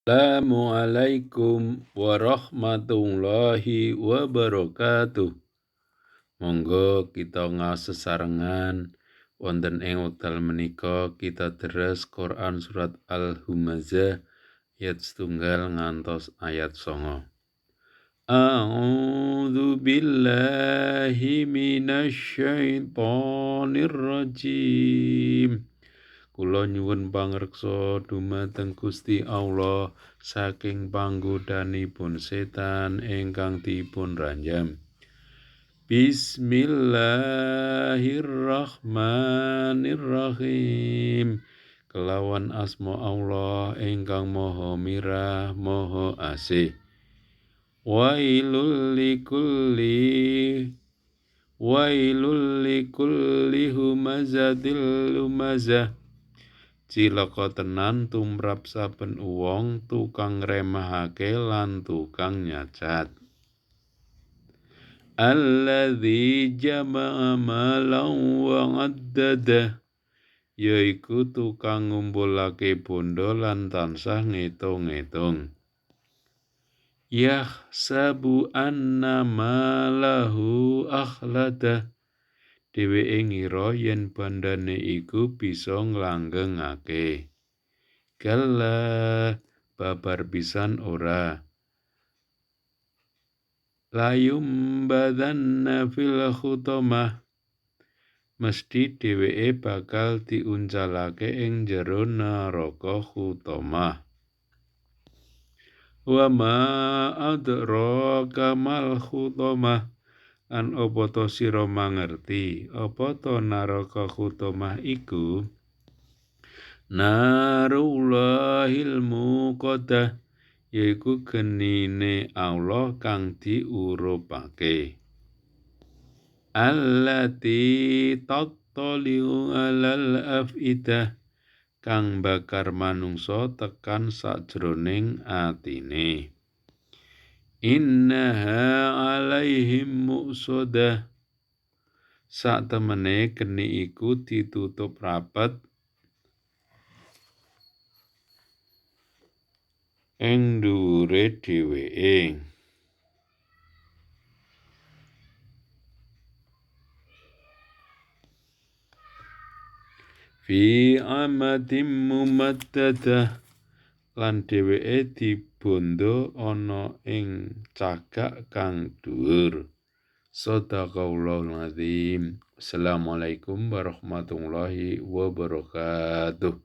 Assalamualaikum warahmatullahi wabarakatuh. Monggo kita ngasesarengan wonten ing wekdal menika kita deres Quran surat Al-Humazah ayat 1 ngantos ayat 9. A'udzu billahi minasy syaithanir rajim. Kula nyuwun pangreksa dumateng Gusti Allah saking panggodanipun setan ingkang dipun ranjam. Bismillahirrahmanirrahim. Kelawan asma Allah ingkang Maha Mirah, Maha Asih. Wailul likulli humazatil lumazah. Cilaka tenan tumrap saben wong tukang remahake lan tukang nyacat. Alladzi jama'a malan wa 'addadah, yaiku tukang ngumpulake bondo lan tansah ngitung-ngitung. Yahsabu anna malahu akhladah, dheweke ngira yen bandane iku bisa nglanggengake. Kalla, babar pisan ora. Layum badanna fil khutamah, mesti dheweke bakal diuncalake ing jero neraka khutamah. Wa ma adraka mal khutamah, an apa to sira mangerti apa to neraka khutamah iku? Narullahil muqaddah, yaiku genine Allah kang diurupake. Allati tattali'u 'alal afidah, kang bakar manungsa tekan sajroning atine. Innaha 'alaihim mu'sadah, sak temene geni iku ditutup rapet ing dhuwure dheweke. Fi amadim mumaddadah, lan dheweke dibondo ana ing cagak kang dhuwur. Shadaqallahul azim. Assalamualaikum warahmatullahi wabarakatuh.